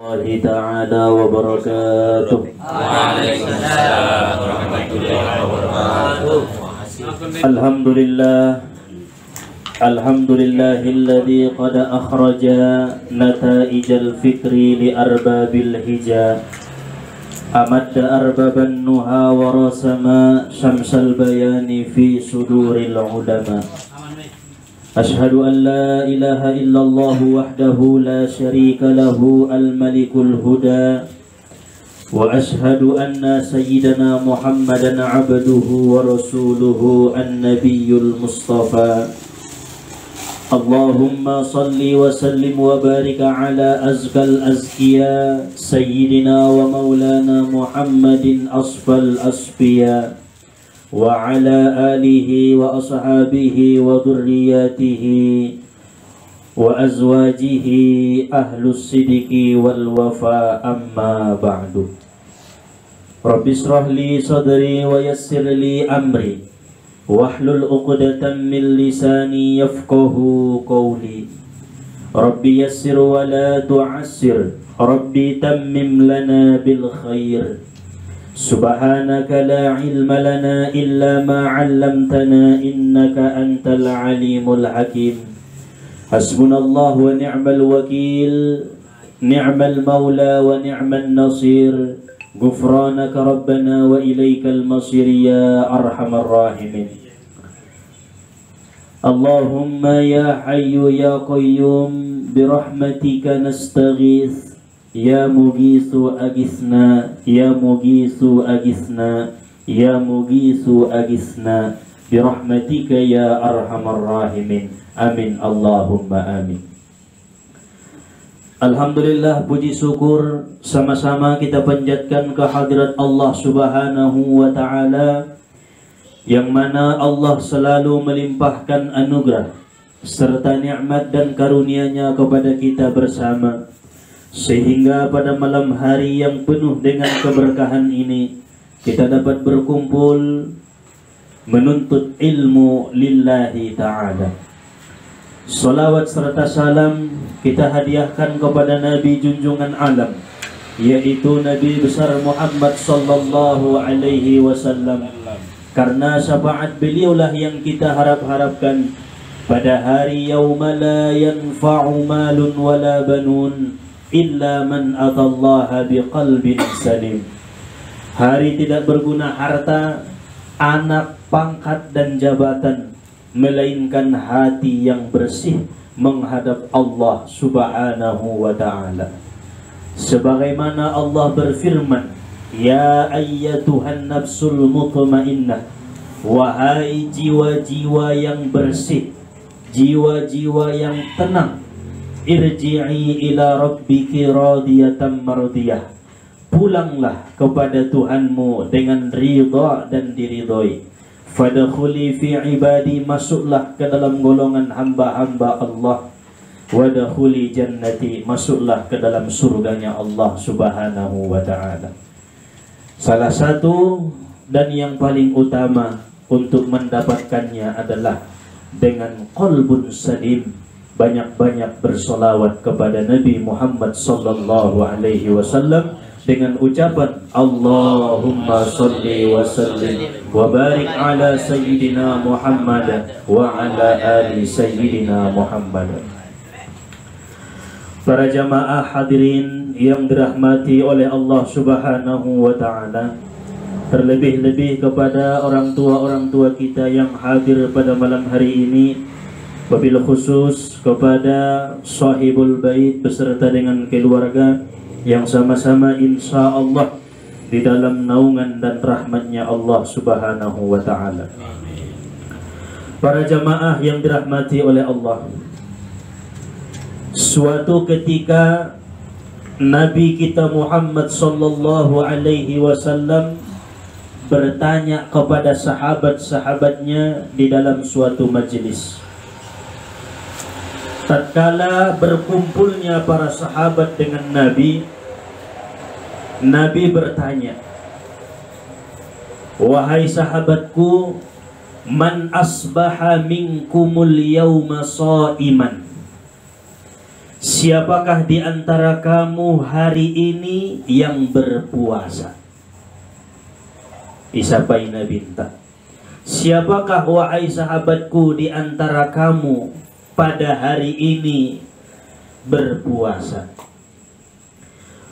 الله تعالى وبركاته. Waalaikumsalam warahmatullahi wabarakatuh. الحمد لله الذي قد أخرج نتائج الفكر لأرباب الهجا أمد أرباب النهى ورسم شمس البيان في صدور العلماء. أشهد أن لا إله إلا الله وحده لا شريك له الملك الهدى وأشهد أن سيدنا محمدا عبده ورسوله النبي المصطفى. اللهم صل وسلم وبارك على أزكى الأزكياء سيدنا ومولانا محمد أصفى الأصفياء وعلى آله وأصحابه وذرياته وأزواجه أهل الصدق والوفاء. أما بعد، رب اشرح لي صدري ويسر لي أمري واحلل عقدة من لساني يفقه قولي. ربي يسر ولا تعسر، ربي تمم لنا بالخير. سبحانك لا علم لنا إلا ما علمتنا إنك أنت العليم الحكيم. حسبنا الله ونعم الوكيل، نعم المولى ونعم النصير. غفرانك ربنا وإليك المصير يا أرحم الراحمين. اللهم يا حي يا قيوم برحمتك نستغيث، يا مغيث أغثنا، يا مغيث أغثنا، يا مغيث أغثنا برحمتك يا أرحم الراحمين. Amin Allahumma amin. Alhamdulillah, puji syukur sama-sama kita panjatkan kehadirat Allah Subhanahu wa Ta'ala, yang mana Allah selalu melimpahkan anugerah serta nikmat dan karunia-Nya kepada kita bersama, sehingga pada malam hari yang penuh dengan keberkahan ini kita dapat berkumpul menuntut ilmu lillahi ta'ala. Salawat serta salam kita hadiahkan kepada Nabi junjungan alam, yaitu Nabi besar Muhammad sallallahu alaihi wasallam. Karena syafaat beliaulah yang kita harap-harapkan pada hari yauma la yanfa'u malun wala banun illa man atallaha biqalbin salim. Hari tidak berguna harta, anak, pangkat dan jabatan, melainkan hati yang bersih menghadap Allah Subhanahu wa Ta'ala. Sebagaimana Allah berfirman, ya ayyatuhan nafsul mutmainnah, wahai jiwa-jiwa yang bersih, jiwa-jiwa yang tenang, irji'i ila rabbiki radiyatan mardiyah, pulanglah kepada Tuhanmu dengan ridha dan diridhoi. Fadkhuli fi ibadi, masuklah ke dalam golongan hamba-hamba Allah. Wadkhuli jannati, masuklah ke dalam surganya Allah Subhanahu wa Ta'ala. Salah satu dan yang paling utama untuk mendapatkannya adalah dengan qalbun salim, banyak-banyak bersolawat kepada Nabi Muhammad sallallahu alaihi wasallam dengan ucapan Allahumma salli wa sallim wa barik ala sayyidina Muhammad wa ala ali sayyidina Muhammad. Para jamaah hadirin yang dirahmati oleh Allah Subhanahu wa Ta'ala, terlebih-lebih kepada orang tua kita yang hadir pada malam hari ini, wabil khusus kepada sahibul bait beserta dengan keluarga yang sama-sama insya Allah di dalam naungan dan rahmatnya Allah Subhanahu wa Ta'ala. Para jamaah yang dirahmati oleh Allah, suatu ketika Nabi kita Muhammad sallallahu alaihi wasallam bertanya kepada sahabat-sahabatnya di dalam suatu majelis. Tatkala berkumpulnya para sahabat dengan Nabi, Nabi bertanya, wahai sahabatku, man asbaha minkumul yawma sha'iman, siapakah di antara kamu hari ini yang berpuasa? Isapaina binta, siapakah wahai sahabatku di antara kamu pada hari ini berpuasa?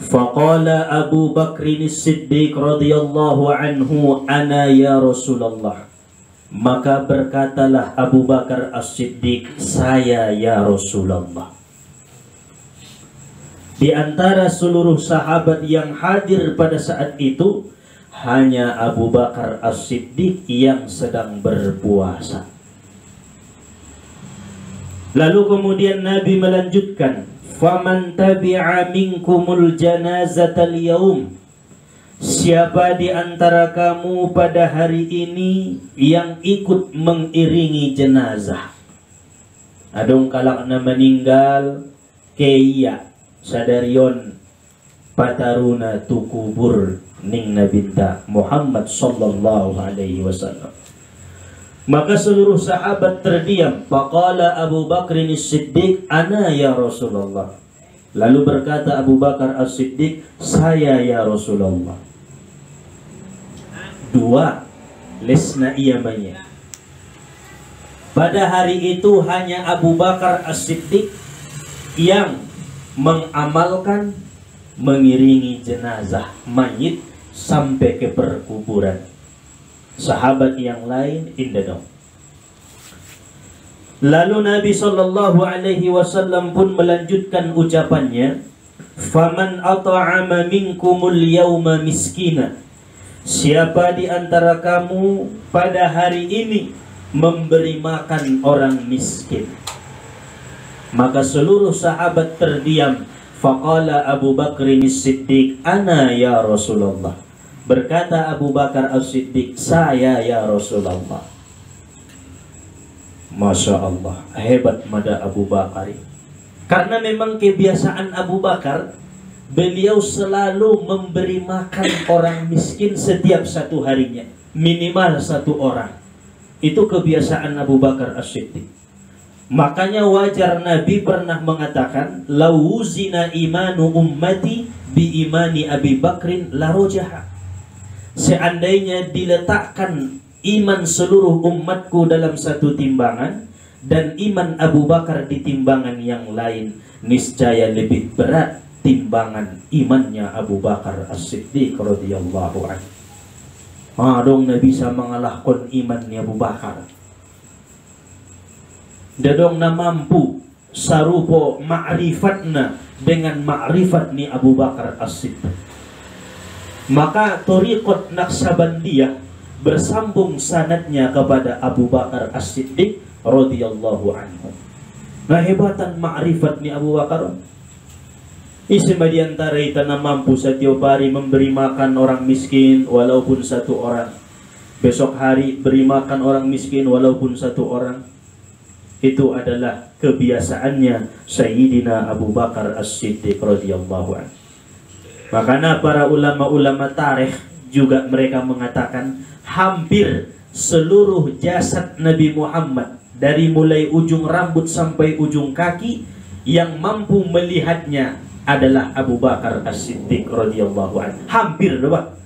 Faqala Abu Bakrin As-Siddiq radhiyallahu anhu, ana ya Rasulullah. Maka berkatalah Abu Bakar As-Siddiq, saya ya Rasulullah. Di antara seluruh sahabat yang hadir pada saat itu, hanya Abu Bakar As-Siddiq yang sedang berpuasa. Lalu kemudian Nabi melanjutkan, faman tabi'a minkumul janazatal yaum, siapa di antara kamu pada hari ini yang ikut mengiringi jenazah? Adong kalakna meninggal keia sadarion pataruna tukubur ning nabinta Muhammad sallallahu alaihi wasallam. Maka seluruh sahabat terdiam. Faqala Abu Bakrin As-Siddiq, ana ya Rasulullah. Lalu berkata Abu Bakar As-Siddiq, saya ya Rasulullah. Dua lesna iyamanya. Pada hari itu hanya Abu Bakar As-Siddiq yang mengamalkan mengiringi jenazah mayit sampai ke perkuburan. Sahabat yang lain indadong. Lalu Nabi sallallahu alaihi wasallam pun melanjutkan ucapannya, faman at'ama minkumul yawma miskina, siapa di antara kamu pada hari ini memberi makan orang miskin. Maka seluruh sahabat terdiam. Faqala Abu Bakrin As-Siddiq, ana ya Rasulullah. Berkata Abu Bakar As-Siddiq, saya ya Rasulullah. Masya Allah, hebat mada Abu Bakar. Karena memang kebiasaan Abu Bakar, beliau selalu memberi makan orang miskin setiap satu harinya, minimal satu orang. Itu kebiasaan Abu Bakar As-Siddiq. Makanya wajar Nabi pernah mengatakan, lawuzina imanu ummati bi imani Abi Bakrin la rojaha. Seandainya diletakkan iman seluruh umatku dalam satu timbangan dan iman Abu Bakar di timbangan yang lain, niscaya lebih berat timbangan imannya Abu Bakar As-Siddiq radhiyallahu anhu. Dong Nabi bisa mengalahkan imannya Abu Bakar. Dadong na mampu sarupo ma'rifatna dengan ma'rifat ni Abu Bakar As-Siddiq. Maka Thariqat Naqsabandiyah bersambung sanadnya kepada Abu Bakar As-Siddiq radhiyallahu anhu. Nah, hebatan ma'rifat ni Abu Bakar. Isma di antara kita na mampu setiap hari memberi makan orang miskin walaupun satu orang. Besok hari beri makan orang miskin walaupun satu orang. Itu adalah kebiasaannya Sayyidina Abu Bakar As-Siddiq radhiyallahu anhu. Makanya para ulama-ulama tarikh juga mereka mengatakan hampir seluruh jasad Nabi Muhammad dari mulai ujung rambut sampai ujung kaki yang mampu melihatnya adalah Abu Bakar As-Siddiq radhiyallahu anhu. Hampir doang.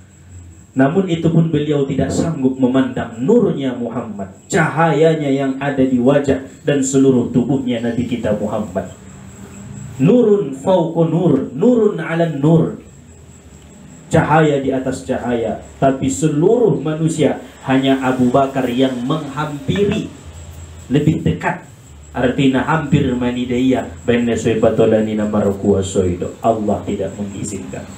Namun itu pun beliau tidak sanggup memandang nurnya Muhammad, cahayanya yang ada di wajah dan seluruh tubuhnya Nabi kita Muhammad. Nurun fauqa nur, nurun ala nur. Cahaya di atas cahaya, tapi seluruh manusia hanya Abu Bakar yang menghampiri, lebih dekat. Artinya hampir manidaya benda soibatolani namarukuasoido. Allah tidak mengizinkan.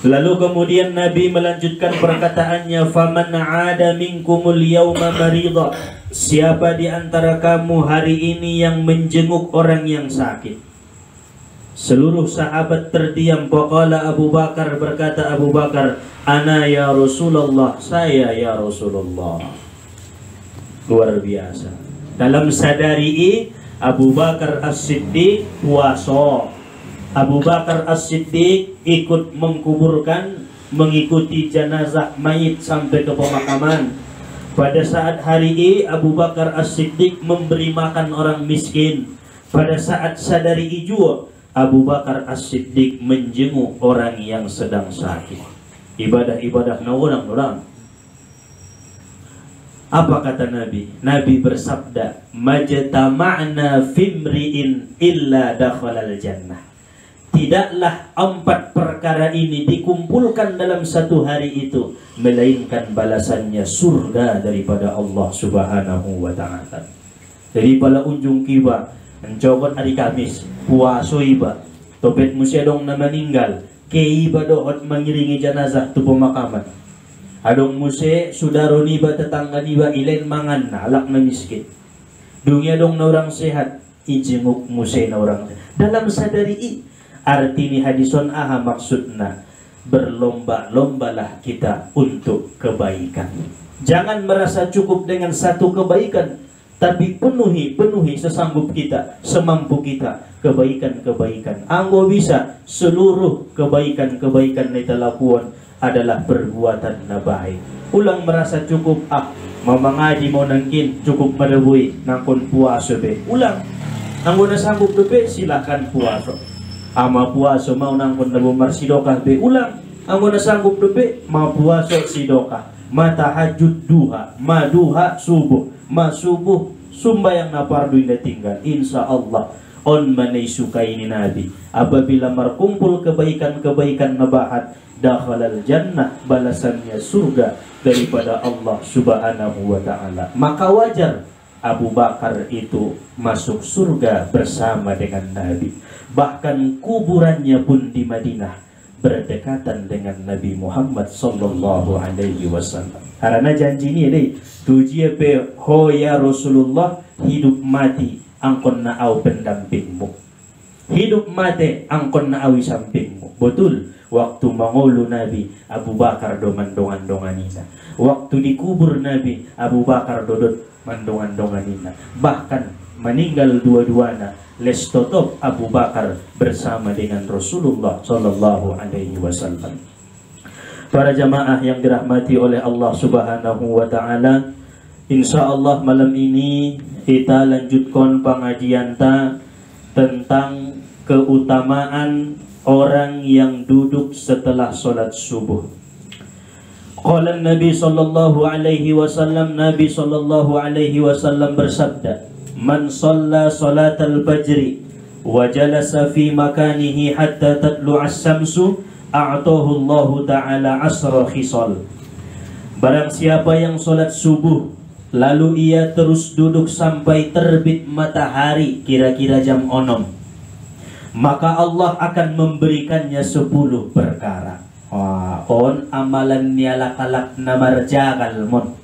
Lalu kemudian Nabi melanjutkan perkataannya, faman 'ada minkumul yauma marida, siapa di antara kamu hari ini yang menjenguk orang yang sakit. Seluruh sahabat terdiam. Faqala Abu Bakar, berkata Abu Bakar, ana ya Rasulullah, saya ya Rasulullah. Luar biasa. Dalam sadari Abu Bakar As-Siddiq puasa. Abu Bakar As-Siddiq ikut mengkuburkan, mengikuti jenazah mayit sampai ke pemakaman. Pada saat hari Abu Bakar As-Siddiq memberi makan orang miskin. Pada saat sadari ijua, Abu Bakar As-Siddiq menjenguk orang yang sedang sakit. Ibadah-ibadah na orang. Apa kata Nabi? Nabi bersabda, "Majtama'na fimri'in illa dakhalal jannah." Tidaklah 4 perkara ini dikumpulkan dalam satu hari itu, melainkan balasannya surga daripada Allah Subhanahu wa ta'ala. Jadi pada unjung kiba, mencokot hari Kamis, puaso iba, topet musyadong na meninggal, keiba doot mengiringi jenazah tu pemakaman. Adong muse sudaro niba tetangga niba ilen mangan na alak na miskin. Dunia dong na orang sehat, ijenguk muse na orang sehat. Dalam sadari arti ni hadison aha maksudna berlomba-lombalah kita untuk kebaikan. Jangan merasa cukup dengan satu kebaikan, tapi penuhi sesanggup kita, semampu kita kebaikan-kebaikan. Anggo bisa seluruh kebaikan-kebaikan yang kita lakukan adalah perbuatan na baik. Ulang merasa cukup, mamangaji mo nangkin cukup madabui nangkon puaso be. Ulang, anggo na sanggup be silakan puaso. Ama puaso mau nangkon nabo marsidokah be. Ulang, anggo na sanggup be mau puaso sidokah. Matahajud duha, maduha subuh, masubuh sumbayang na pardu inda tinggal. Insya Allah on manay sukai ni Nabi. Apabila merkumpul kebaikan-kebaikan nabahat, dakhalal jannah, balasannya surga daripada Allah Subhanahu wa ta'ala. Maka wajar Abu Bakar itu masuk surga bersama dengan Nabi. Bahkan kuburannya pun di Madinah berdekatan dengan Nabi Muhammad sallallahu alaihi wasallam. Karena janji ini deh, tujuh pe ho ya Rasulullah, hidup mati angkon na au pendampingmu. Hidup mati angkon na au sampingmu. Betul. Waktu mangulu Nabi, Abu Bakar do mandongan-donganina. Waktu dikubur Nabi, Abu Bakar dodot mandongan-donganina. Bahkan meninggal dua-duanya, les totop Abu Bakar bersama dengan Rasulullah sallallahu alaihi wasallam. Para jamaah yang dirahmati oleh Allah Subhanahu wa ta'ala, insyaallah malam ini kita lanjutkan pengajian tentang keutamaan orang yang duduk setelah sholat subuh. Qala Nabi sallallahu alaihi wasallam, Nabi sallallahu alaihi wasallam bersabda, "Man shalla salatal fajri wa jalasa fi makanihi hatta tatlu'a as-samsu, a'tahu Allah ta'ala 10 khisal." Barang siapa yang sholat subuh lalu ia terus duduk sampai terbit matahari kira-kira jam 6, maka Allah akan memberikannya 10 perkara. On amalan niala kalak na marjagal mon,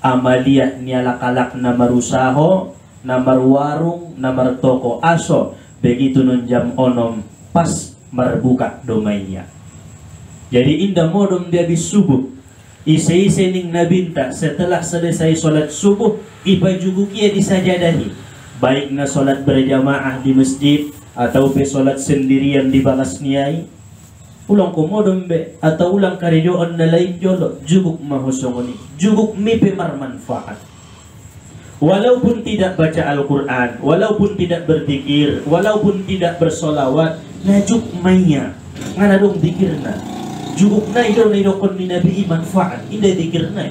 amaliyah niala kalak na marusaho, na marwarung, na martoko aso, begitu nun jam 6 pas marbuka domainya. Jadi indah modom dia habis subuh, ise-ise ning nabinta setelah selesai sholat subuh ipajugu kia disajadahi, baik na sholat berjamaah di masjid atau pe sholat sendirian di balas niai. Ulang komodom be atau ulang karidoan na lain jolo, juguk mahusongoni, juguk mipe marmanfaat. Walaupun tidak baca Al-Quran, walaupun tidak berzikir, walaupun tidak bersolawat, najuk maya ngana dong dikirna juguk na ido kon ni nabi manfaat indah dikirna.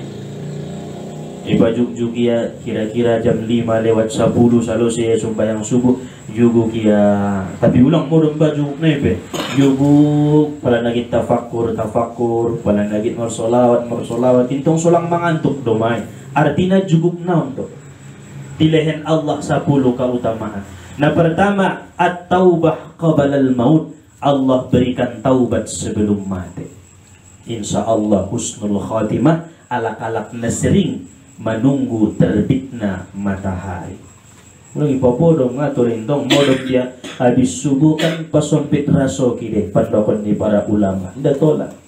Ibajuk ya kira-kira jam 5 lewat 10 selalu saya sembahyang subuh jugu kia, tapi ulang modom baju nepe jugu pala nagit tafakur pala nagit marsolawat intong solang mangantuk domai artinya juguk naon do dilehen Allah 10 keutamaan. Nah pertama, at-taubah qabalal maut, Allah berikan taubat sebelum mati. Insya Allah husnul khatimah, alak-alak nasering menunggu terbitna matahari. Lagi popodong ngaturin dong modok dia habis subuh kan pasompit raso kide pandokon di para ulama ndak tolak.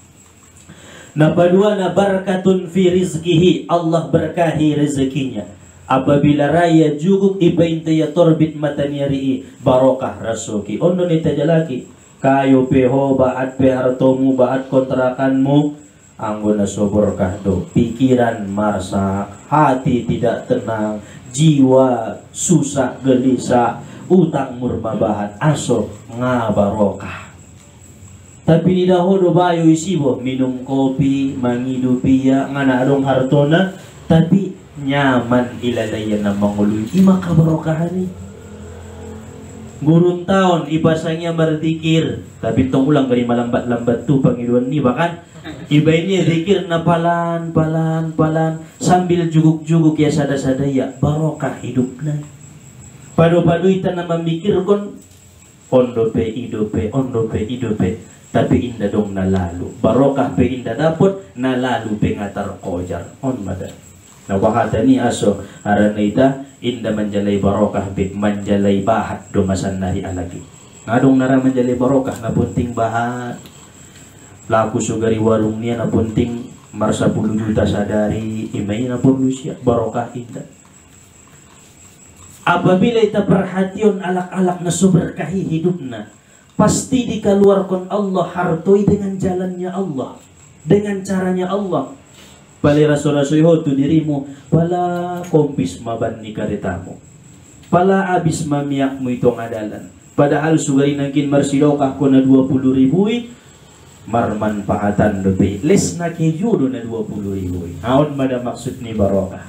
Nah kedua, na barakatun fi rizkihi, Allah berkahi rezekinya. Apabila raya juguk ipainte ya torbit matanyari barokah rasoki ondo nita jalaki kayo peho baat pe hartomu baat kontrakanmu anggo na soborkah do, pikiran marsak, hati tidak tenang, jiwa susah gelisah, utang murmabahat aso ngabarokah. Tapi di dahulu bayo isibo minum kopi mangidupi ya ngana adong hartona tapi nyaman ilalayan na manguluy ima kabarokahan ni gurun taon ibasanya berzikir tapi tong ulang dari malambat-lambat tu pangiduan ni bahkan iba ini zikir na palan sambil juguk-juguk ya sada-sada ya barokah hidupna padu-padu ita na memikir kon ondope idope tapi indah dong nalalu barokah pe indah dapot nalalu pe ngatar kojar on madan na wakata ni aso arana ita inda manjalay barokah bit manjalay bahat dumasan nari alagi ngadong nara manjalay barokah na punting bahat laku sugari warung niya na punting marsa 10 juta sadari imay na purlusya barokah inda apabila ita perhatian alak-alak na suberkahi hidupna pasti dikeluarkan Allah hartoi dengan jalannya Allah dengan caranya Allah. Pali rasul-rasul tu dirimu pala kompis maban ni karetamu pala abis mamiakmu itu ngadalan padahal sugari nangkin marsilokah ko na 20.000 marmanfaatan lebih les na kejudo na 20.000 naon mada maksud ni barokah.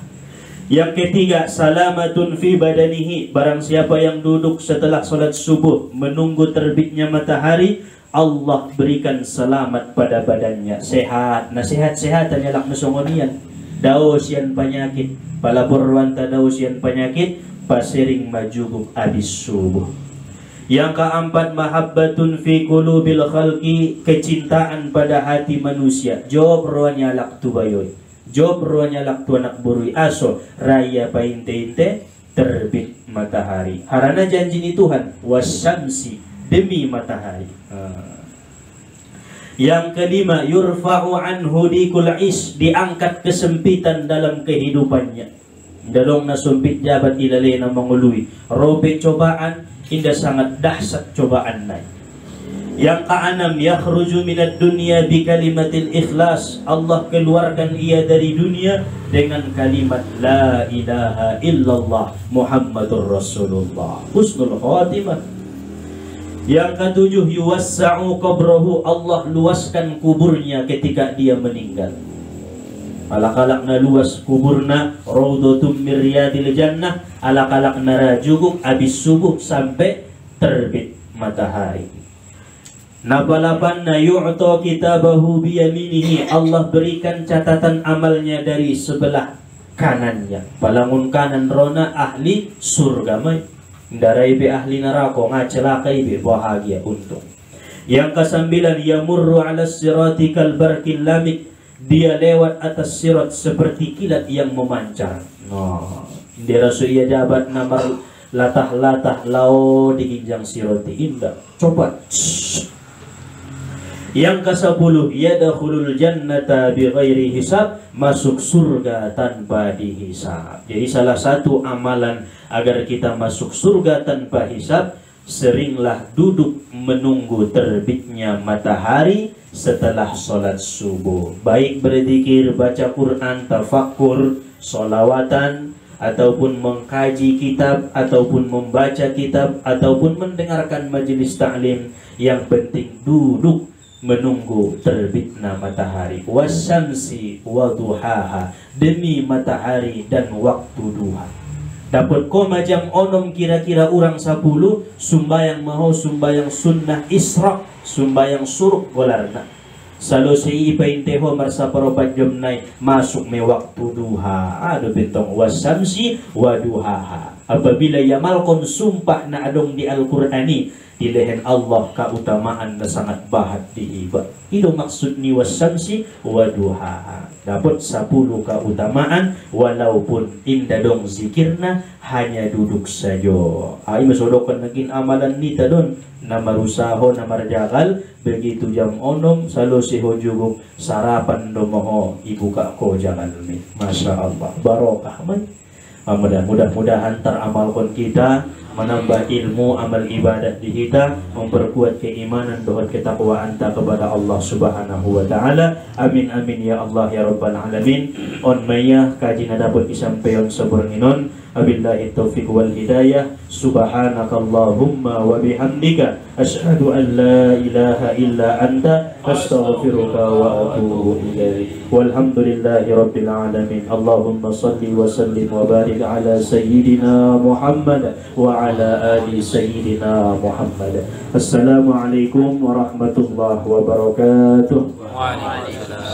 Yang ketiga salamatun fi badanihi barang siapa yang duduk setelah salat subuh menunggu terbitnya matahari Allah berikan selamat pada badannya sehat na sehat-sehat hanya lak nasongonian daos yan penyakit palaborwan ta daos yan penyakit pasiring majuguk abis subuh. Yang keempat mahabbatun fi qulubil khalqi kecintaan pada hati manusia job roanya lak tubayoy job roanya lak tu anak burui aso raya painte-inte terbit matahari harana janji ni Tuhan wasyamsi demi matahari. Yang kelima yurfa'u anhu dikul is diangkat kesempitan dalam kehidupannya dalong nasumpit jabat ilalay na mangului robek cobaan indah sangat dahsyat cobaan naik. Yang keenam yakhruju minad dunya bi kalimatil ikhlas Allah keluarkan ia dari dunia dengan kalimat la ilaha illallah Muhammadur Rasulullah husnul khatimah. Yang ketujuh yuwassa'u qabrahu Allah luaskan kuburnya ketika dia meninggal alak-alak na luas kuburna raudhatum min riyadil jannah alak-alak na rajuguk abis subuh sampai terbit matahari. Napalapan na yu'ta kitabahu biyaminihi Allah berikan catatan amalnya dari sebelah kanannya palangun kanan rona ahli surga may darai be ahli neraka ngacelakai be bahagia untung. Yang kesembilan yamurru ala sirati kal barqil lamik dia lewat atas sirat seperti kilat yang memancar. Dia rasul ia jabat namar latah-latah lao di ginjang sirati indah. Coba. Yang ke-10 yadkhulul jannata bighairi hisab masuk surga tanpa dihisab. Jadi salah satu amalan agar kita masuk surga tanpa hisab seringlah duduk menunggu terbitnya matahari setelah sholat subuh baik berzikir, baca Quran, tafakkur, sholawatan ataupun mengkaji kitab ataupun membaca kitab ataupun mendengarkan majelis ta'lim yang penting duduk menunggu terbitnya matahari wasyamsi waduhaha demi matahari dan waktu duha dapat koma jam onom kira-kira orang 10 sumbayang maho sumbayang sunnah isra sumbayang suruk golarna salo sei ipainteho marsa paropat jam nai masuk me waktu duha ado bentong wasyamsi waduhaha apabila yamalkon sumpah na adong di Al-Qur'ani di lehen Allah keutamaan na sangat bahat diiba itu maksud ni wasyamsi waduhaha dapat 10 keutamaan walaupun indah dong zikirna hanya duduk saja ay masodokan naging amalan nita don na marusaho na marjagal begitu jam onom salo siho jugong sarapan domoho ibuka ko jangan mi masya Allah barokah man mudah-mudahan teramalkan kita menambah ilmu amal ibadah di kita, memperkuat keimanan dan ketakwaan kita kepada Allah Subhanahu wa taala. Amin amin ya Allah ya rabbal alamin. On maya kaji dapat disampaikan saburanginon. Abillahi taufiq wal hidayah. Subhanakallahumma wa bihamdika asyhadu an la ilaha illa anta astaghfiruka wa atubu ilaik. Walhamdulillahi rabbil alamin. Allahumma salli wa sallim wa barik ala sayyidina Muhammad wa ala ali sayyidina Muhammad. Assalamualaikum warahmatullahi wabarakatuh. Waalaikumsalam.